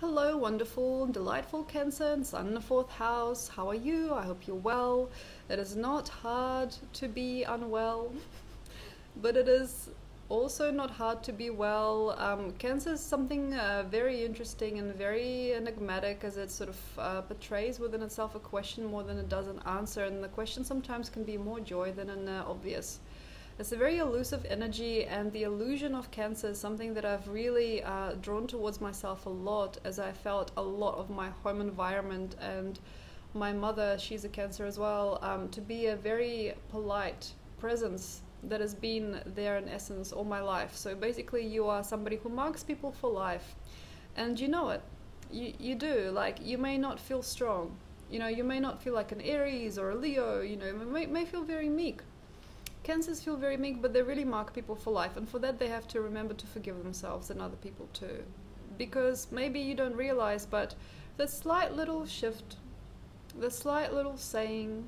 Hello, wonderful, delightful Cancer and Sun in the fourth house. How are you? I hope you're well. It is not hard to be unwell, but it is also not hard to be well. Cancer is something very interesting and very enigmatic as it sort of portrays within itself a question more than it does an answer, and the question sometimes can be more joy than an obvious. It's a very elusive energy, and the illusion of Cancer is something that I've really drawn towards myself a lot, as I felt a lot of my home environment and my mother, she's a Cancer as well, to be a very polite presence that has been there in essence all my life. So basically you are somebody who marks people for life, and you know it. You do. Like, you may not feel strong, you may not feel like an Aries or a Leo, you may feel very meek. Cancers feel very meek, but they really mark people for life, and for that they have to remember to forgive themselves and other people too. Because maybe you don't realize, but that slight little shift, the slight little saying,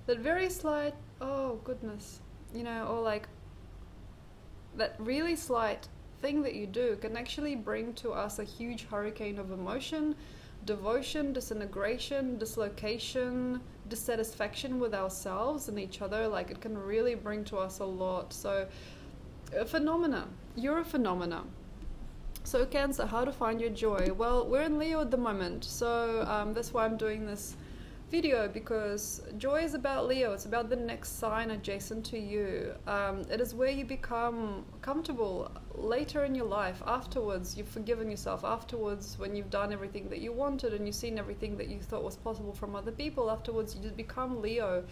that very slight, oh goodness, or like that really slight thing that you do can actually bring to us a huge hurricane of emotion, devotion, disintegration, dislocation, dissatisfaction with ourselves and each other. Like, it can really bring to us a lot. So a phenomena, you're a phenomena. So Cancer, how to find your joy? Well, we're in Leo at the moment, so that's why I'm doing this video, because joy is about Leo. It's about the next sign adjacent to you. It is where you become comfortable later in your life. Afterwards, you've forgiven yourself. Afterwards, when you've done everything that you wanted and you've seen everything that you thought was possible from other people, afterwards you just become Leo.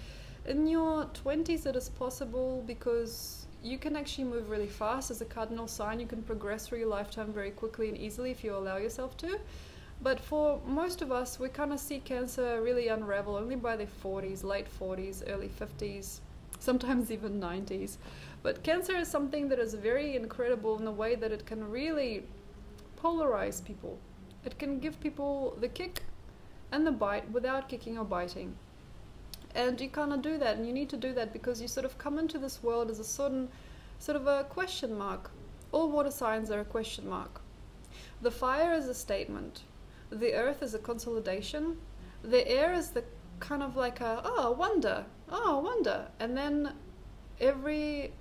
In your 20s it is possible, because you can actually move really fast as a cardinal sign. You can progress through your lifetime very quickly and easily if you allow yourself to. But for most of us, we kind of see Cancer really unravel only by their 40s, late 40s, early 50s, sometimes even 90s. But Cancer is something that is very incredible in the way that it can really polarize people. It can give people the kick and the bite without kicking or biting. And you kind of do that, and you need to do that because you sort of come into this world as a sort of a question mark. All water signs are a question mark. The fire is a statement. The earth is a consolidation. The air is the kind of like a, oh, wonder. And then every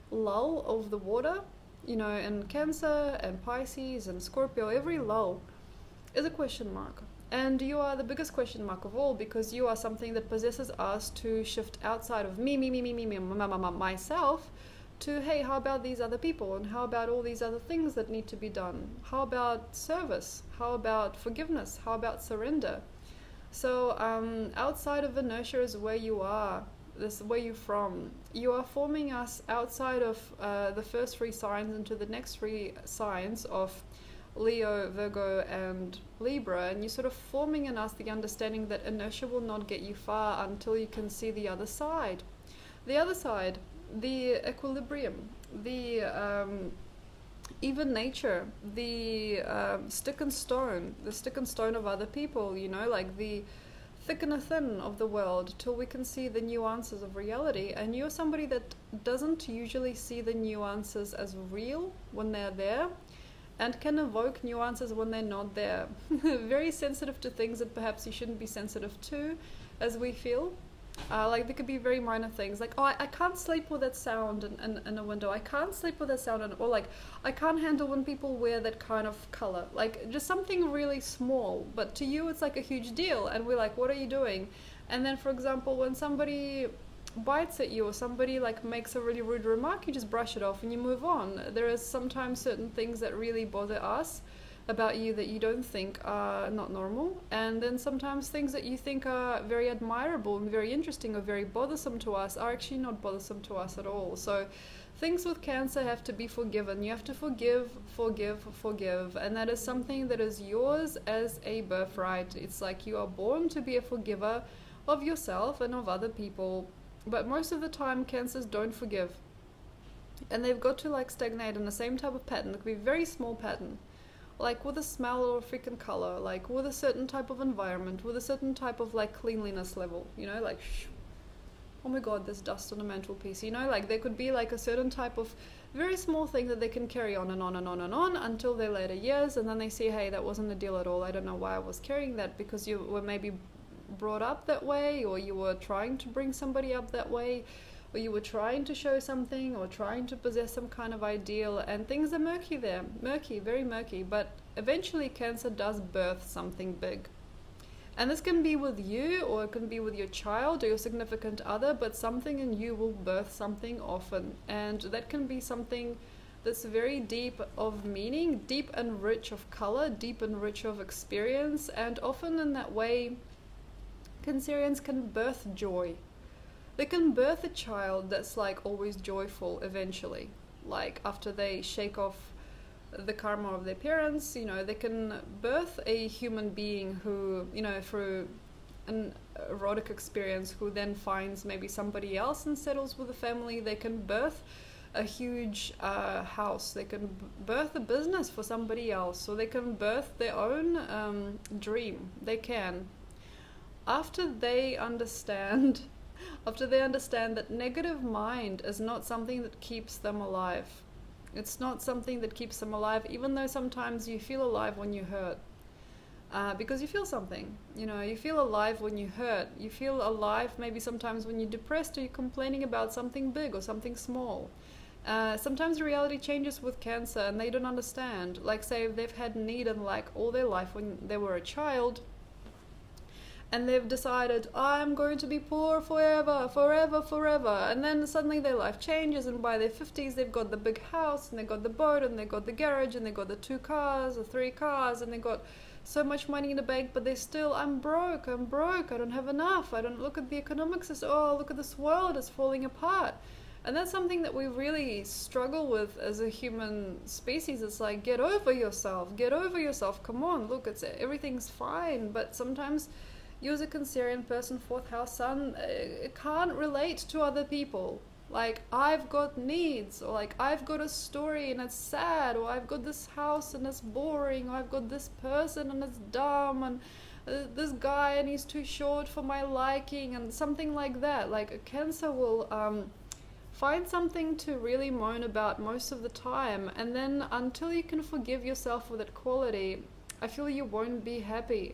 lull of the water, in Cancer and Pisces and Scorpio, every lull is a question mark. And you are the biggest question mark of all, because you are something that possesses us to shift outside of me, myself, to, hey, how about these other people, and how about all these other things that need to be done? How about service? How about forgiveness? How about surrender? So outside of inertia is where you are, this where you're from. You are forming us outside of the first three signs into the next three signs of Leo, Virgo and Libra, and you're sort of forming in us the understanding that inertia will not get you far until you can see the other side. The other side, the equilibrium, the even nature, the stick and stone of other people, like the thick and the thin of the world, till we can see the nuances of reality. And you're somebody that doesn't usually see the nuances as real when they're there, and can evoke nuances when they're not there. Very sensitive to things that perhaps you shouldn't be sensitive to, as we feel. Like, there could be very minor things, like, oh, I can't sleep with that sound in a window. I can't sleep with that sound, or like, I can't handle when people wear that kind of color. Like, just something really small, but to you it's like a huge deal, and we're like, what are you doing? And then, for example, when somebody bites at you, or somebody like makes a really rude remark, you just brush it off and you move on. There is sometimes certain things that really bother us about you that you don't think are not normal, and then sometimes things that you think are very admirable and very interesting or very bothersome to us are actually not bothersome to us at all. So things with Cancer have to be forgiven. You have to forgive, and that is something that is yours as a birthright. It's like you are born to be a forgiver of yourself and of other people. But most of the time Cancers don't forgive, and they've got to like stagnate in the same type of pattern. It could be a very small pattern, like with a smell or a freaking color, like with a certain type of environment, with a certain type of like cleanliness level, like oh my god, there's dust on the mantelpiece. You know, like there could be like a certain type of very small thing that they can carry on and on and on and on until their later years, and then they see, hey, that wasn't a deal at all. I don't know why I was carrying that, because you were maybe brought up that way, or you were trying to bring somebody up that way, or you were trying to show something, or trying to possess some kind of ideal, and things are murky there. Murky, very murky. But eventually Cancer does birth something big. And this can be with you, or it can be with your child or your significant other, but something in you will birth something often. And that can be something that's very deep of meaning, deep and rich of color, deep and rich of experience, and often in that way, Cancerians can birth joy. They can birth a child that's like always joyful eventually. Like after they shake off the karma of their parents, you know, they can birth a human being who, you know, through an erotic experience, who then finds maybe somebody else and settles with a family. They can birth a huge house. They can birth a business for somebody else, or they can birth their own dream. They can. After they understand that negative mind is not something that keeps them alive. It's not something that keeps them alive, even though sometimes you feel alive when you hurt. Because you feel something, you know, you feel alive when you hurt. You feel alive maybe sometimes when you're depressed, or you're complaining about something big or something small. Sometimes reality changes with Cancer and they don't understand. Like say if they've had need in like all their life when they were a child, and they've decided, I'm going to be poor forever, forever, forever. And then suddenly their life changes, and by their 50s they've got the big house, and they've got the boat, and they've got the garage, and they've got the 2 cars or 3 cars, and they've got so much money in the bank, but they're still, I'm broke, I don't have enough, I don't look at the economics as, oh, look at this world, it's falling apart. And that's something that we really struggle with as a human species. It's like, get over yourself, come on, look, everything's fine. But sometimes you as a Cancerian person, 4th house sun, can't relate to other people. Like, I've got needs, or like, I've got a story and it's sad, or I've got this house and it's boring, or I've got this person and it's dumb, and this guy and he's too short for my liking, and something like that. Like, a Cancer will find something to really moan about most of the time, and then until you can forgive yourself for that quality, I feel you won't be happy.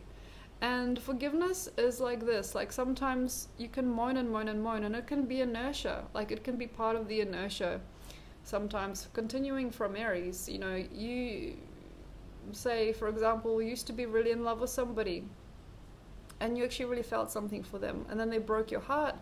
And forgiveness is like this, like sometimes you can moan and moan and moan, and it can be inertia, like it can be part of the inertia. Sometimes continuing from Aries, you know, you say, for example, you used to be really in love with somebody, and you actually really felt something for them, and then they broke your heart,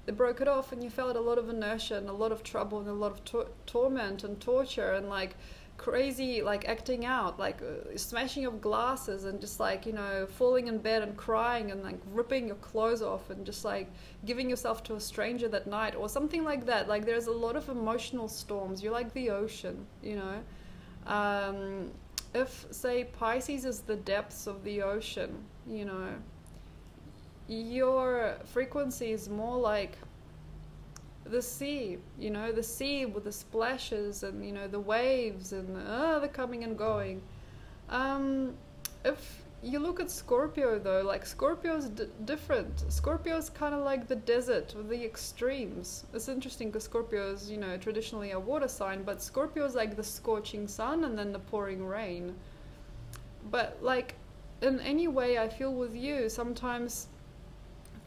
they broke it off, and you felt a lot of inertia and a lot of trouble and a lot of torment and torture, and like crazy, like acting out, like smashing of glasses, and just like, you know, falling in bed and crying, and like ripping your clothes off, and just like giving yourself to a stranger that night, or something like that. Like there's a lot of emotional storms. You're like the ocean, you know. If say Pisces is the depths of the ocean, you know, your frequency is more like the sea, you know, the sea with the splashes and, you know, the waves and the coming and going. If you look at Scorpio though, like Scorpio's different. Scorpio's kind of like the desert with the extremes. It's interesting because Scorpio is, you know, traditionally a water sign, but Scorpio is like the scorching sun and then the pouring rain. But like in any way I feel with you, sometimes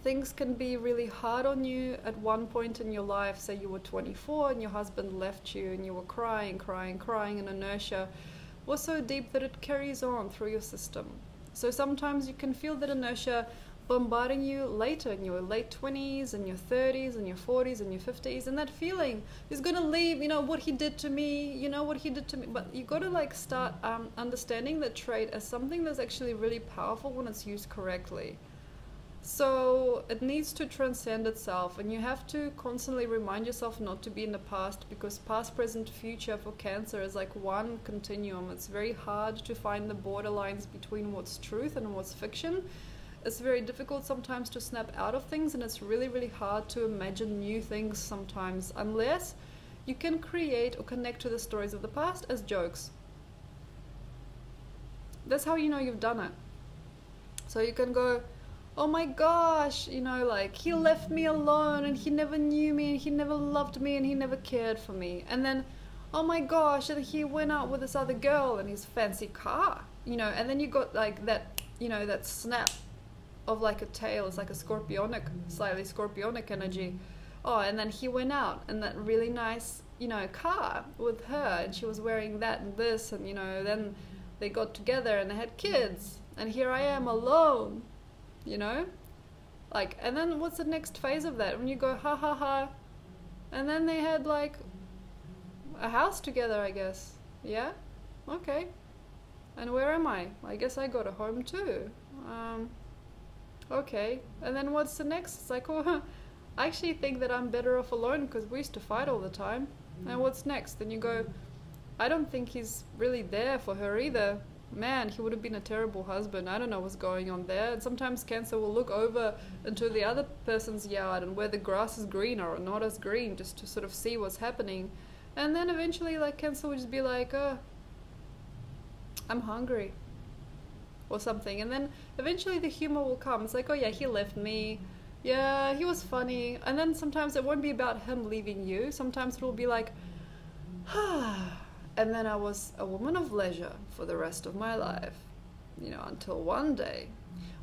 things can be really hard on you at one point in your life. Say you were 24 and your husband left you, and you were crying, and inertia was so deep that it carries on through your system. So sometimes you can feel that inertia bombarding you later in your late 20s and your 30s and your 40s and your 50s, and that feeling is going to leave, you know, what he did to me, you know, what he did to me. But you got to like start understanding that trait as something that's actually really powerful when it's used correctly. So it needs to transcend itself, and you have to constantly remind yourself not to be in the past, because past, present, future for Cancer is like one continuum. It's very hard to find the borderlines between what's truth and what's fiction. It's very difficult sometimes to snap out of things, and it's really, really hard to imagine new things sometimes, unless you can create or connect to the stories of the past as jokes. That's how you know you've done it. So you can go, oh my gosh, you know, like he left me alone and he never knew me and he never loved me and he never cared for me. And then, oh my gosh, and he went out with this other girl in his fancy car, you know, and then you got like that, you know, that snap of like a tail. It's like a scorpionic, slightly scorpionic energy. Oh, and then he went out in that really nice, you know, car with her, and she was wearing that and this, and you know, then they got together and they had kids, and here I am alone, you know, like. And then what's the next phase of that? When you go ha ha ha, and then they had like a house together, I guess. Yeah, okay. And where am I? I guess I got a home too. Okay. And then what's the next? It's like, oh, I actually think that I'm better off alone because we used to fight all the time. And what's next? Then you go, I don't think he's really there for her either. Man, he would have been a terrible husband. I don't know what's going on there. And sometimes Cancer will look over into the other person's yard and where the grass is green or not as green, just to sort of see what's happening. And then eventually, like, Cancer will just be like, oh, I'm hungry or something. And then eventually the humor will come. It's like, oh yeah, he left me. Yeah, he was funny. And then sometimes it won't be about him leaving you. Sometimes it will be like, and then I was a woman of leisure for the rest of my life, you know, until one day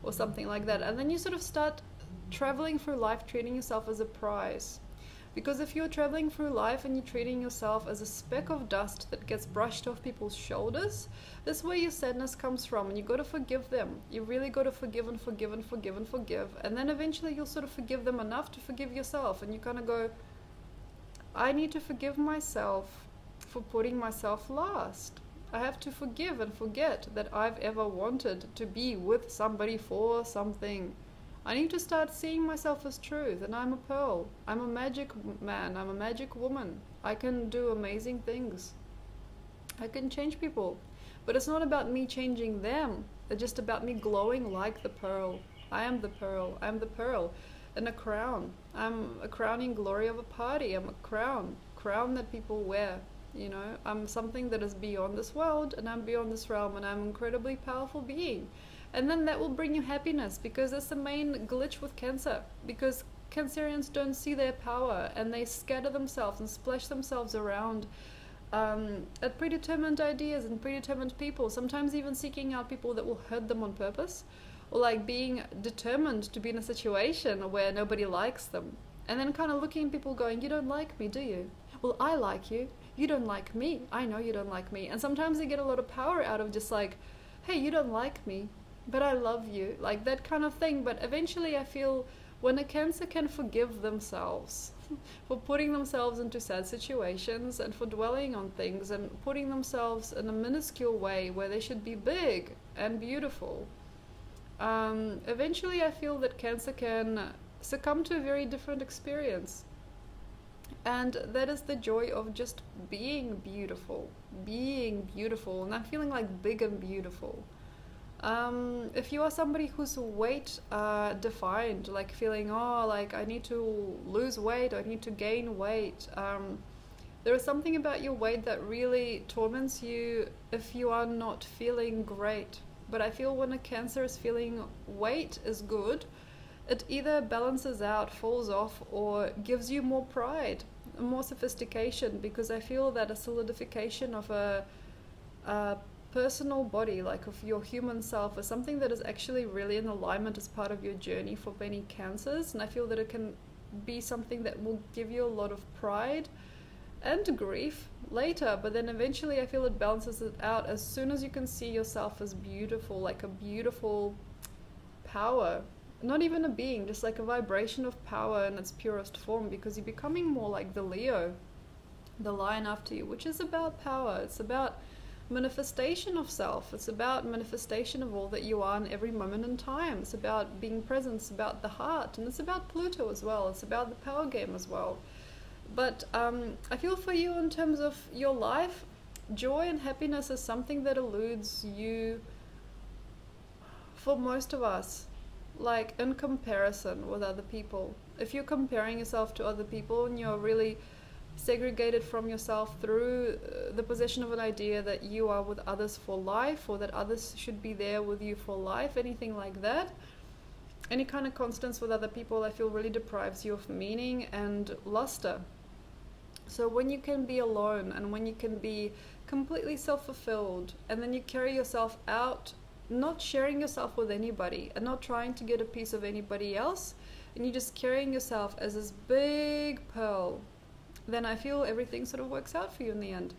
or something like that. And then you sort of start traveling through life treating yourself as a prize. Because if you're traveling through life and you're treating yourself as a speck of dust that gets brushed off people's shoulders, this is where your sadness comes from, and you got to forgive them. You really got to forgive and forgive and forgive and forgive. And then eventually you'll sort of forgive them enough to forgive yourself. And you kind of go, I need to forgive myself for putting myself last. I have to forgive and forget that I've ever wanted to be with somebody for something. I need to start seeing myself as truth, and I'm a pearl. I'm a magic man. I'm a magic woman. I can do amazing things. I can change people. But it's not about me changing them. It's just about me glowing like the pearl. I am the pearl. I'm the pearl. And a crown. I'm a crowning glory of a party. I'm a crown. Crown that people wear. You know, I'm something that is beyond this world, and I'm beyond this realm, and I'm an incredibly powerful being. And then that will bring you happiness, because that's the main glitch with Cancer. Because Cancerians don't see their power, and they scatter themselves and splash themselves around at predetermined ideas and predetermined people, sometimes even seeking out people that will hurt them on purpose, or like being determined to be in a situation where nobody likes them. And then kind of looking at people going, you don't like me, do you? Well, I like you. You don't like me. I know you don't like me. And sometimes they get a lot of power out of just like, hey, you don't like me, but I love you, like that kind of thing. But eventually I feel when a Cancer can forgive themselves for putting themselves into sad situations and for dwelling on things and putting themselves in a minuscule way where they should be big and beautiful, eventually I feel that Cancer can succumb to a very different experience. And that is the joy of just being beautiful, and not feeling like big and beautiful. If you are somebody who's weight defined, like feeling, oh, like I need to lose weight, I need to gain weight, there is something about your weight that really torments you if you are not feeling great. But I feel when a Cancer is feeling weight is good, it either balances out, falls off, or gives you more pride, more sophistication, because I feel that a solidification of a personal body, like of your human self, is something that is actually really in alignment as part of your journey for many Cancers. And I feel that it can be something that will give you a lot of pride and grief later, but then eventually I feel it balances it out as soon as you can see yourself as beautiful, like a beautiful power. Not even a being, just like a vibration of power in its purest form, because you're becoming more like the Leo, the lion after you, which is about power. It's about manifestation of self. It's about manifestation of all that you are in every moment in time. It's about being present. It's about the heart, and it's about Pluto as well. It's about the power game as well. But I feel for you in terms of your life, joy and happiness is something that eludes you for most of us. Like in comparison with other people, if you're comparing yourself to other people and you're really segregated from yourself through the possession of an idea that you are with others for life, or that others should be there with you for life, anything like that, Any kind of constants with other people, I feel, really deprives you of meaning and luster. So when you can be alone and when you can be completely self-fulfilled, and then you carry yourself out, not sharing yourself with anybody and not trying to get a piece of anybody else, and you're just carrying yourself as this big pearl, then I feel everything sort of works out for you in the end.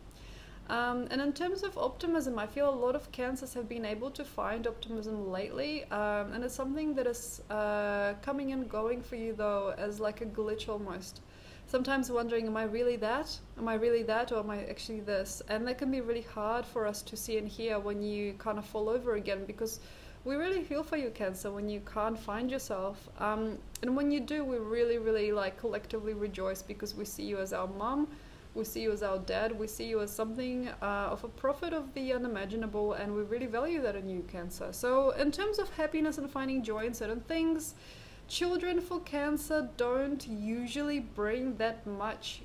And in terms of optimism, I feel a lot of Cancers have been able to find optimism lately, and it's something that is coming and going for you, though, as like a glitch almost. Sometimes wondering, am I really that? Am I really that, or am I actually this? And that can be really hard for us to see and hear when you kind of fall over again, because we really feel for you, Cancer, when you can't find yourself. And when you do, we really, really like collectively rejoice, because we see you as our mom, we see you as our dad, we see you as something of a prophet of the unimaginable, and we really value that in you, Cancer. So in terms of happiness and finding joy in certain things, children for Cancer don't usually bring that much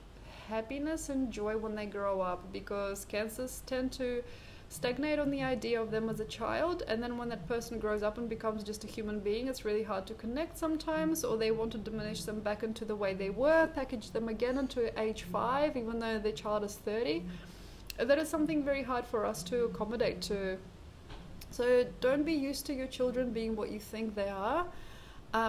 happiness and joy when they grow up, because Cancers tend to stagnate on the idea of them as a child, and then when that person grows up and becomes just a human being, it's really hard to connect sometimes, or they want to diminish them back into the way they were, package them again into age 5 even though their child is 30. That is something very hard for us to accommodate to. So don't be used to your children being what you think they are,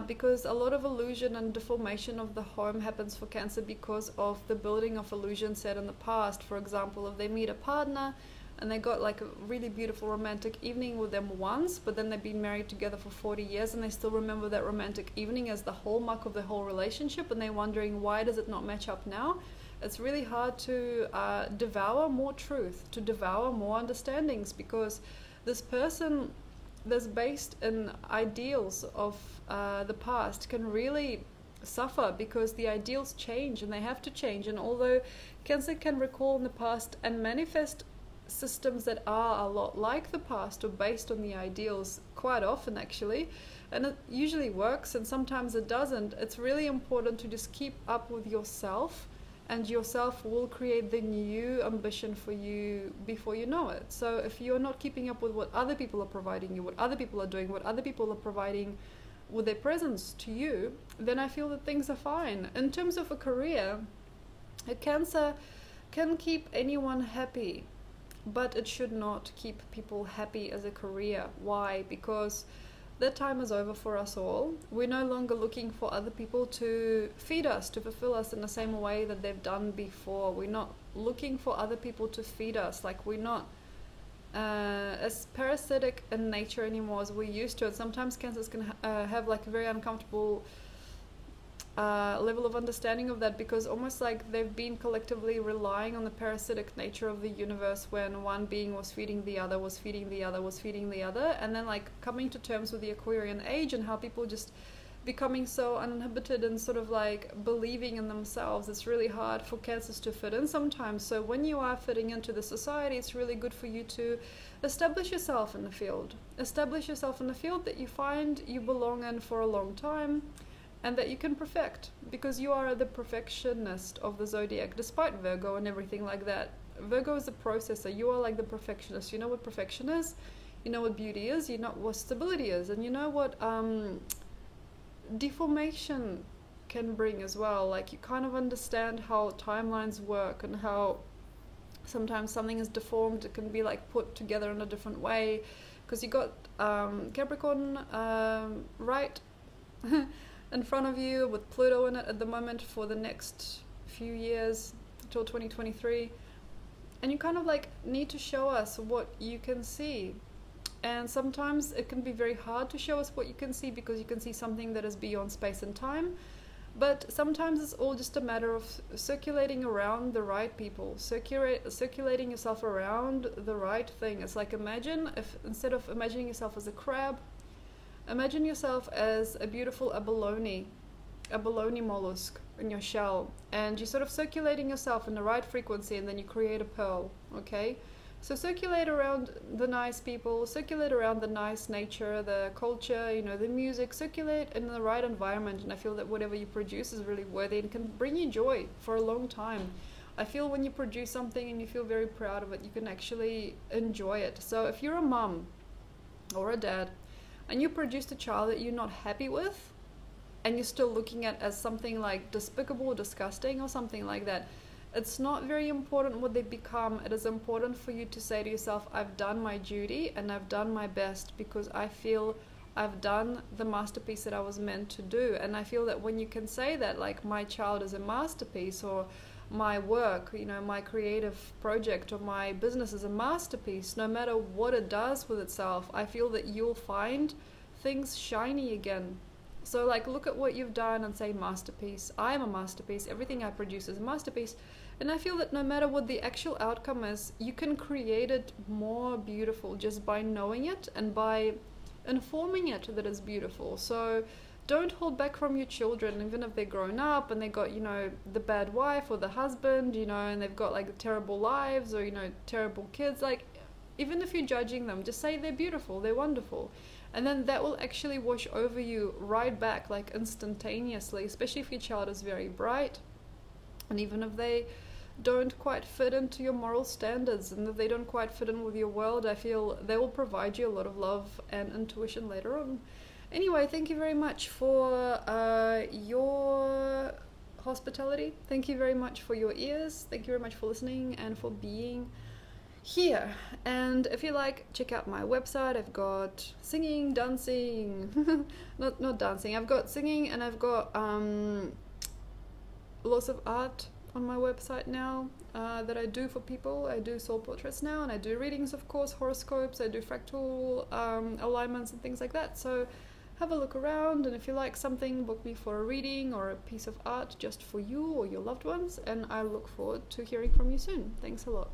because a lot of illusion and deformation of the home happens for Cancer because of the building of illusion set in the past. For example, if they meet a partner and they got like a really beautiful romantic evening with them once, but then they've been married together for 40 years and they still remember that romantic evening as the hallmark of the whole relationship, and they're wondering, why does it not match up now? It's really hard to devour more truth, to devour more understandings, because this person that's based in ideals of the past can really suffer, because the ideals change and they have to change. And although Cancer can recall in the past and manifest systems that are a lot like the past or based on the ideals quite often actually, and it usually works and sometimes it doesn't, it's really important to just keep up with yourself, and yourself will create the new ambition for you before you know it. So if you're not keeping up with what other people are providing you, what other people are doing, what other people are providing with their presence to you, then I feel that things are fine. In terms of a career, a Cancer can keep anyone happy, but it should not keep people happy as a career. Why? Because that time is over for us all. We're no longer looking for other people to feed us, to fulfill us in the same way that they've done before. We're not looking for other people to feed us. Like, we're not as parasitic in nature anymore as we used to. And sometimes Cancers can have like a very uncomfortable level of understanding of that, because almost like they've been collectively relying on the parasitic nature of the universe, when one being was feeding the other, was feeding the other, was feeding the other, and then like coming to terms with the Aquarian age and how people just becoming so uninhibited and sort of like believing in themselves. It's really hard for Cancers to fit in sometimes. So when you are fitting into the society, it's really good for you to establish yourself in the field. Establish yourself in the field that you find you belong in for a long time, and that you can perfect, because you are the perfectionist of the zodiac, despite Virgo and everything like that. Virgo is a processor. You are like the perfectionist. You know what perfection is, you know what beauty is, you know what stability is, and you know what deformation can bring as well. Like, you kind of understand how timelines work and how sometimes something is deformed. It can be like put together in a different way, because you got Capricorn right in front of you with Pluto in it at the moment for the next few years until 2023, and you kind of like need to show us what you can see. And sometimes it can be very hard to show us what you can see, because you can see something that is beyond space and time. But sometimes it's all just a matter of circulating around the right people, circulating yourself around the right thing. It's like, imagine if instead of imagining yourself as a crab, imagine yourself as a beautiful abalone mollusk in your shell, and you're sort of circulating yourself in the right frequency, and then you create a pearl, okay? So circulate around the nice people, circulate around the nice nature, the culture, you know, the music, circulate in the right environment, and I feel that whatever you produce is really worthy and can bring you joy for a long time. I feel when you produce something and you feel very proud of it, you can actually enjoy it. So if you're a mum or a dad, and you produced a child that you're not happy with, and you're still looking at as something like despicable or disgusting or something like that, it's not very important what they become. It is important for you to say to yourself, I've done my duty and I've done my best, because I feel I've done the masterpiece that I was meant to do. And I feel that when you can say that, like, my child is a masterpiece, or my work, you know, my creative project or my business is a masterpiece, no matter what it does with itself, I feel that you'll find things shiny again. So, like, look at what you've done and say, masterpiece. I am a masterpiece. Everything I produce is a masterpiece. And I feel that no matter what the actual outcome is, you can create it more beautiful just by knowing it and by informing it that it's beautiful. So don't hold back from your children, even if they're grown up and they got, you know, the bad wife or the husband, you know, and they've got like terrible lives or, you know, terrible kids. Like, even if you're judging them, just say they're beautiful, they're wonderful. And then that will actually wash over you right back, like instantaneously, especially if your child is very bright. And even if they don't quite fit into your moral standards and if they don't quite fit in with your world, I feel they will provide you a lot of love and intuition later on. Anyway, thank you very much for your hospitality. Thank you very much for your ears. Thank you very much for listening and for being here. And if you like, check out my website. I've got singing, dancing, not dancing. I've got singing and I've got lots of art on my website now that I do for people. I do soul portraits now, and I do readings, of course, horoscopes. I do fractal alignments and things like that. So have a look around, and if you like something, book me for a reading or a piece of art just for you or your loved ones, and I look forward to hearing from you soon. Thanks a lot.